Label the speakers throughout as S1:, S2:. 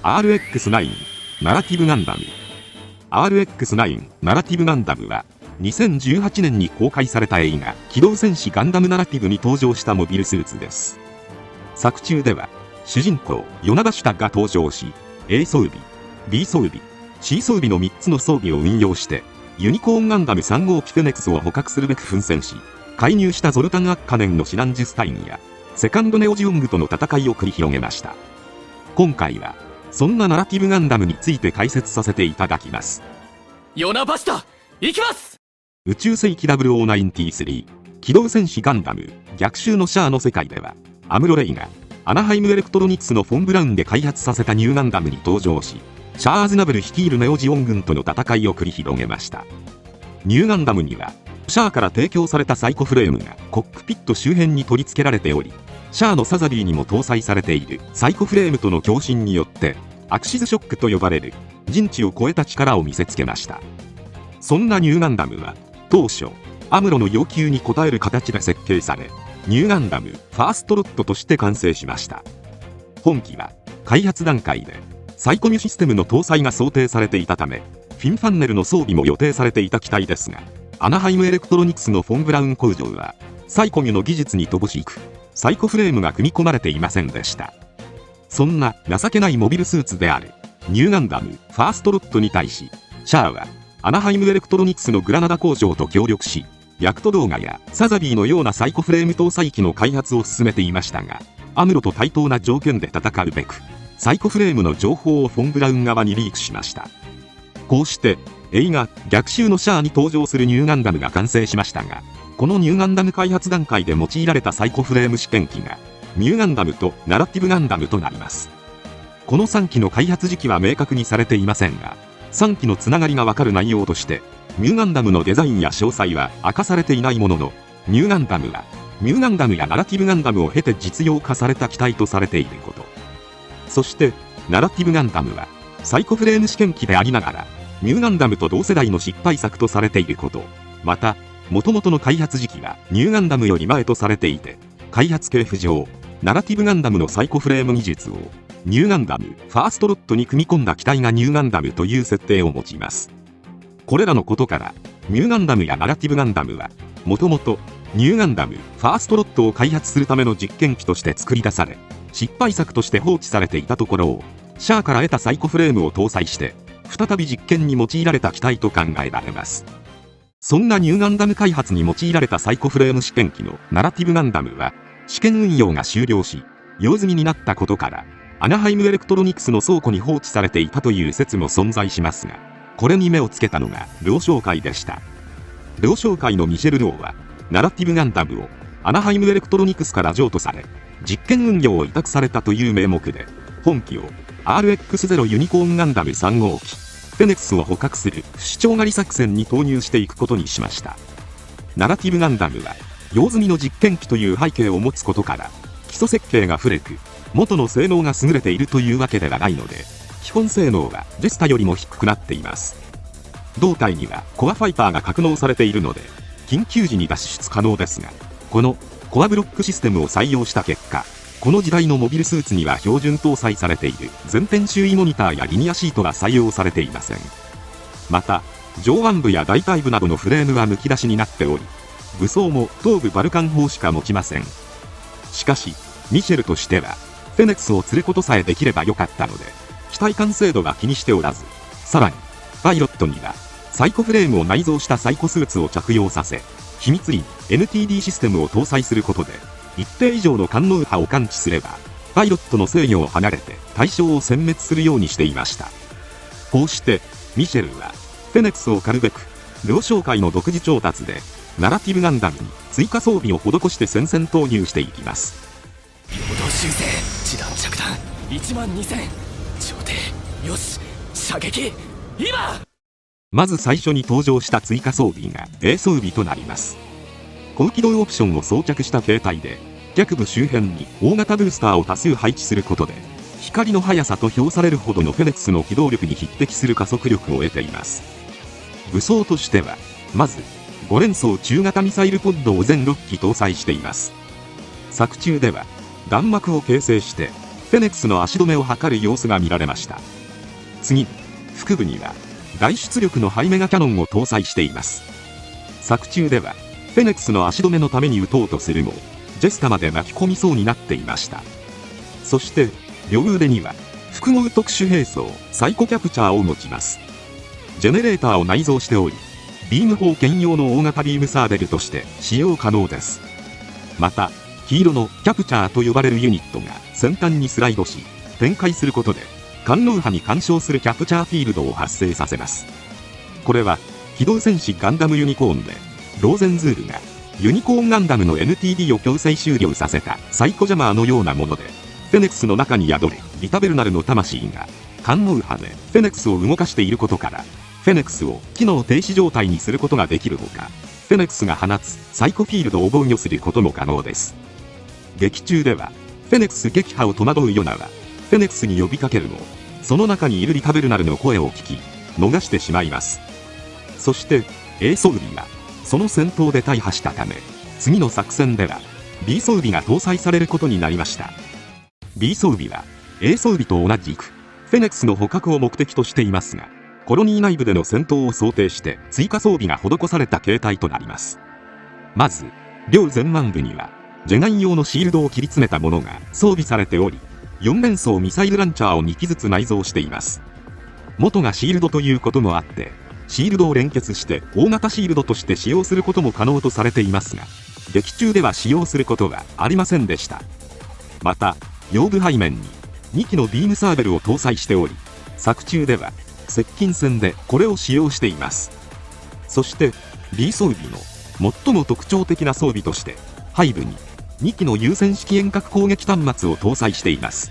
S1: RX9 ナラティブガンダム。 RX9 ナラティブガンダムは2018年に公開された映画機動戦士ガンダムナラティブに登場したモビルスーツです。作中では主人公ヨナダシュタが登場し、 A 装備 B 装備 C 装備の3つの装備を運用してユニコーンガンダム3号機フェネクスを捕獲するべく奮戦し、介入したゾルタン・アッカネンのシナンジュスタインやセカンドネオジオングとの戦いを繰り広げました。今回はそんなナラティブガンダムについて解説させていただきます。
S2: ヨナバシタ行きます。
S1: 宇宙世紀0093機動戦士ガンダム逆襲のシャアの世界では、アムロレイがアナハイムエレクトロニクスのフォン・ブラウンで開発させたニューガンダムに登場し、シャアーズナブル率いるネオジオン軍との戦いを繰り広げました。ニューガンダムにはシャアから提供されたサイコフレームがコックピット周辺に取り付けられており、シャアのサザビーにも搭載されているサイコフレームとの共振によってアクシズショックと呼ばれる人知を超えた力を見せつけました。そんなニューガンダムは当初アムロの要求に応える形で設計され、ニューガンダムファーストロットとして完成しました。本機は開発段階でサイコミュシステムの搭載が想定されていたため、フィンファンネルの装備も予定されていた機体ですが、アナハイムエレクトロニクスのフォン・ブラウン工場はサイコミュの技術に乏しく、サイコフレームが組み込まれていませんでした。そんな情けないモビルスーツであるニューガンダムファーストロットに対し、シャアはアナハイムエレクトロニクスのグラナダ工場と協力し、ヤクト動画やサザビーのようなサイコフレーム搭載機の開発を進めていましたが、アムロと対等な条件で戦うべくサイコフレームの情報をフォン・ブラウン側にリークしました。こうして映画逆襲のシャアに登場するニューガンダムが完成しましたが、このニューガンダム開発段階で用いられたサイコフレーム試験機がニューガンダムとナラティブガンダムとなります。この3機の開発時期は明確にされていませんが、3機のつながりがわかる内容としてニューガンダムのデザインや詳細は明かされていないものの、ニューガンダムはニューガンダムやナラティブガンダムを経て実用化された機体とされていること、そしてナラティブガンダムはサイコフレーム試験機でありながらニューガンダムと同世代の失敗作とされていること、また元々の開発時期はニューガンダムより前とされていて、開発系譜上ナラティブガンダムのサイコフレーム技術をニューガンダムファーストロットに組み込んだ機体がニューガンダムという設定を持ちます。これらのことからニューガンダムやナラティブガンダムはもともとニューガンダムファーストロットを開発するための実験機として作り出され、失敗作として放置されていたところをシャアから得たサイコフレームを搭載して再び実験に用いられた機体と考えられます。そんなニューガンダム開発に用いられたサイコフレーム試験機のナラティブガンダムは試験運用が終了し用済みになったことから、アナハイムエレクトロニクスの倉庫に放置されていたという説も存在しますが、これに目をつけたのが了承会でした。了承会のミシェル・ローはナラティブガンダムをアナハイムエレクトロニクスから譲渡され実験運用を委託されたという名目で、本機を RX0 ユニコーンガンダム3号機フェネクスを捕獲する不死鳥狩り作戦に投入していくことにしました。ナラティブガンダムは用済みの実験機という背景を持つことから基礎設計が古く元の性能が優れているというわけではないので、基本性能はジェスタよりも低くなっています。胴体にはコアファイターが格納されているので緊急時に脱出可能ですが、このコアブロックシステムを採用した結果、この時代のモビルスーツには標準搭載されている前転周囲モニターやリニアシートが採用されていません。また上腕部や大腿部などのフレームはむき出しになっており、武装も頭部バルカン砲しか持ちません。しかしミシェルとしてはフェネクスを釣ることさえできればよかったので機体完成度は気にしておらず、さらにパイロットにはサイコフレームを内蔵したサイコスーツを着用させ、秘密裏に NTD システムを搭載することで一定以上の感能波を感知すればパイロットの制御を離れて対象を殲滅するようにしていました。こうしてミシェルはフェネクスを狩るべく了承会の独自調達でナラティブガンダムに追加装備を施して戦線投入していきます。
S2: 平等修正地弾着弾12000調停よし射撃今。
S1: まず最初に登場した追加装備が A 装備となります。高機動オプションを装着した形態で脚部周辺に大型ブースターを多数配置することで光の速さと評されるほどのフェネクスの機動力に匹敵する加速力を得ています。武装としてはまず5連装中型ミサイルポッドを全6機搭載しています。作中では弾幕を形成してフェネックスの足止めを図る様子が見られました。次に腹部には大出力のハイメガキャノンを搭載しています。作中ではフェネックスの足止めのために撃とうとするもジェスタまで巻き込みそうになっていました。そして両腕には複合特殊兵装サイコキャプチャーを持ちます。ジェネレーターを内蔵しており、ビーム砲兼用の大型ビームサーベルとして使用可能です。また黄色のキャプチャーと呼ばれるユニットが先端にスライドし展開することで官能波に干渉するキャプチャーフィールドを発生させます。これは機動戦士ガンダムユニコーンでローゼンズールがユニコーンガンダムの NTD を強制終了させたサイコジャマーのようなもので、フェネックスの中に宿るリタベルナルの魂が官能波でフェネックスを動かしていることから、フェネックスを機能停止状態にすることができるほか、フェネックスが放つサイコフィールドを防御することも可能です。劇中ではフェネックス撃破を戸惑うヨナはフェネックスに呼びかけるも、その中にいるリタベルナルの声を聞き逃してしまいます。そして A 装備はその戦闘で大破したため、次の作戦では B 装備が搭載されることになりました。 B 装備は A 装備と同じくフェネックスの捕獲を目的としていますが、コロニー内部での戦闘を想定して追加装備が施された形態となります。まず両前腕部にはジェガン用のシールドを切り詰めたものが装備されており、4連装ミサイルランチャーを2機ずつ内蔵しています。元がシールドということもあって、シールドを連結して大型シールドとして使用することも可能とされていますが、劇中では使用することはありませんでした。また腰部背面に2機のビームサーベルを搭載しており、作中では接近戦でこれを使用しています。そして B 装備の最も特徴的な装備として、背部に2機の有線式遠隔攻撃端末を搭載しています。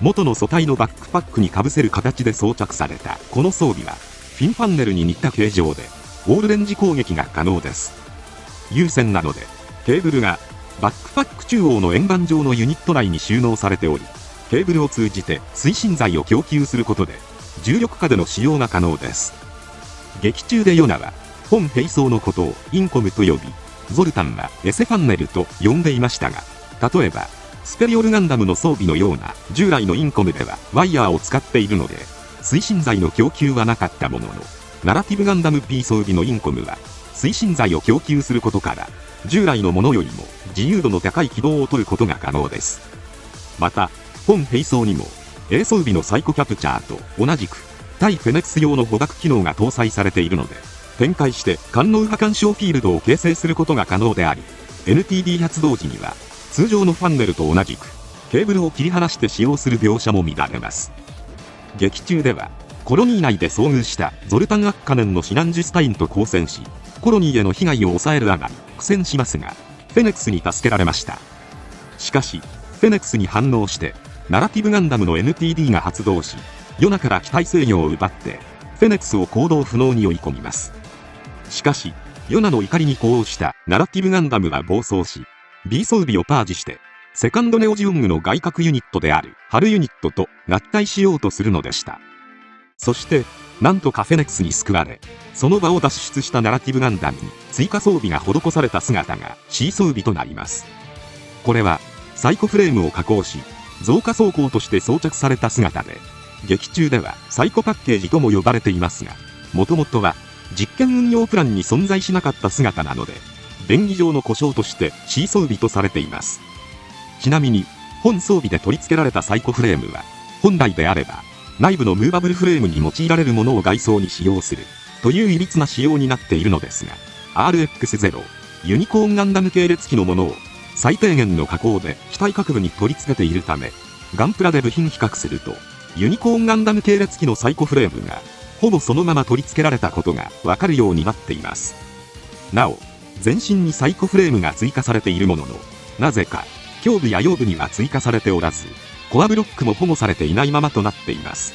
S1: 元の素体のバックパックにかぶせる形で装着されたこの装備はフィンパンネルに似た形状でオールレンジ攻撃が可能です。有線なのでケーブルがバックパック中央の円盤状のユニット内に収納されており、ケーブルを通じて推進剤を供給することで重力下での使用が可能です。劇中でヨナは本兵装のことをインコムと呼び、ゾルタンはエセファンネルと呼んでいましたが、例えばスペリオルガンダムの装備のような従来のインコムではワイヤーを使っているので推進剤の供給はなかったものの、ナラティブガンダム P 装備のインコムは推進剤を供給することから従来のものよりも自由度の高い軌道を取ることが可能です。また本兵装にも A 装備のサイコキャプチャーと同じく対フェネックス用の捕獲機能が搭載されているので、展開して官能波干渉フィールドを形成することが可能であり、 NTD 発動時には通常のファンネルと同じくケーブルを切り離して使用する描写も見られます。劇中ではコロニー内で遭遇したゾルタン・アッカネンのシナンジュスタインと交戦し、コロニーへの被害を抑えるあがり苦戦しますが、フェネックスに助けられました。しかしフェネックスに反応してナラティブガンダムの NTD が発動し、ヨナから機体制御を奪ってフェネックスを行動不能に追い込みます。しかしヨナの怒りに呼応したナラティブガンダムは暴走し、 B 装備をパージしてセカンドネオジオングの外核ユニットであるハルユニットと合体しようとするのでした。そしてなんとかフェネックスに救われ、その場を脱出したナラティブガンダムに追加装備が施された姿が C 装備となります。これはサイコフレームを加工し増加装甲として装着された姿で、劇中ではサイコパッケージとも呼ばれていますが、もともとは実験運用プランに存在しなかった姿なので、便宜上の故障として C 装備とされています。ちなみに本装備で取り付けられたサイコフレームは本来であれば内部のムーバブルフレームに用いられるものを外装に使用するという歪な仕様になっているのですが、 RX-0 ユニコーンガンダム系列機のものを最低限の加工で機体各部に取り付けているため、ガンプラで部品比較するとユニコーンガンダム系列機のサイコフレームがほぼそのまま取り付けられたことがわかるようになっています。なお全身にサイコフレームが追加されているものの、なぜか胸部や腰部には追加されておらず、コアブロックも保護されていないままとなっています。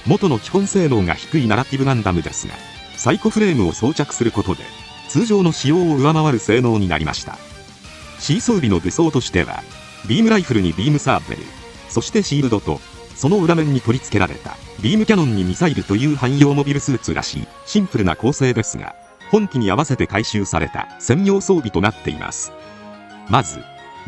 S1: 元の基本性能が低いナラティブガンダムですが、サイコフレームを装着することで通常の使用を上回る性能になりました。 C 装備の武装としてはビームライフルにビームサーベル、そしてシールドとその裏面に取り付けられたビームキャノンにミサイルという汎用モビルスーツらしいシンプルな構成ですが、本機に合わせて改修された専用装備となっています。まず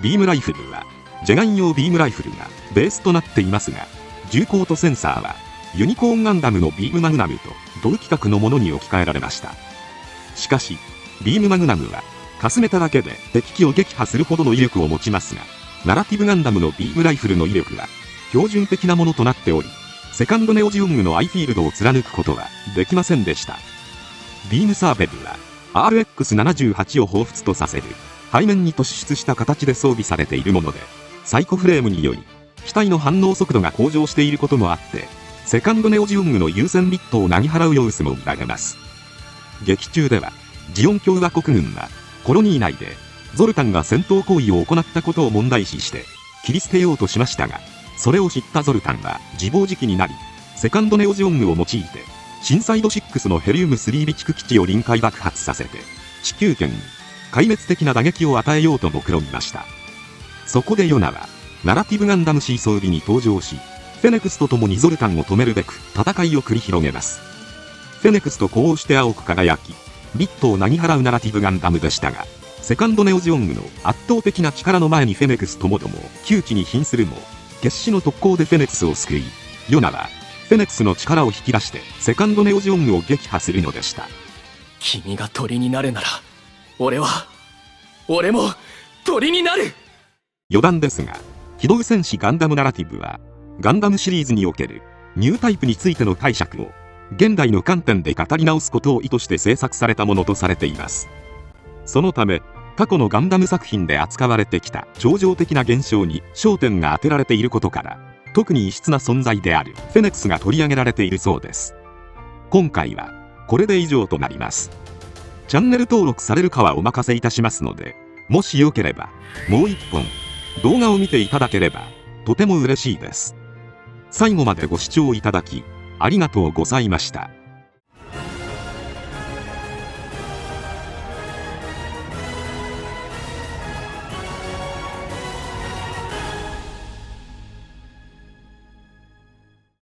S1: ビームライフルはジェガン用ビームライフルがベースとなっていますが、銃口とセンサーはユニコーンガンダムのビームマグナムと同規格のものに置き換えられました。しかしビームマグナムはかすめただけで敵機を撃破するほどの威力を持ちますが、ナラティブガンダムのビームライフルの威力は標準的なものとなっており、セカンドネオジオングのアイフィールドを貫くことはできませんでした。ビームサーベルは RX78 を彷彿とさせる背面に突出した形で装備されているもので、サイコフレームにより機体の反応速度が向上していることもあって、セカンドネオジオングの優先リットをなぎ払う様子も見られます。劇中ではジオン共和国軍はコロニー内でゾルタンが戦闘行為を行ったことを問題視して切り捨てようとしましたが、それを知ったゾルタンは自暴自棄になり、セカンドネオジオングを用いてシンサイド6のヘリウム3備蓄基地を臨界爆発させて地球圏に壊滅的な打撃を与えようと目論みました。そこでヨナはナラティブガンダム C 装備に登場し、フェネクスと共にゾルタンを止めるべく戦いを繰り広げます。フェネクスとこうして青く輝きリットをなぎ払うナラティブガンダムでしたが、セカンドネオジオングの圧倒的な力の前にフェネクスともども窮地に瀕するも、決死の特攻でフェネクスを救い、ヨナはフェネクスの力を引き出してセカンドネオジオングを撃破するのでした。
S2: 君が鳥になるなら、俺も鳥になる。
S1: 余談ですが、機動戦士ガンダムナラティブはガンダムシリーズにおけるニュータイプについての解釈を現代の観点で語り直すことを意図して制作されたものとされています。そのため過去のガンダム作品で扱われてきた超常的な現象に焦点が当てられていることから、特に異質な存在であるフェネクスが取り上げられているそうです。今回はこれで以上となります。チャンネル登録されるかはお任せいたしますので、もしよければもう一本動画を見ていただければとても嬉しいです。最後までご視聴いただきありがとうございました。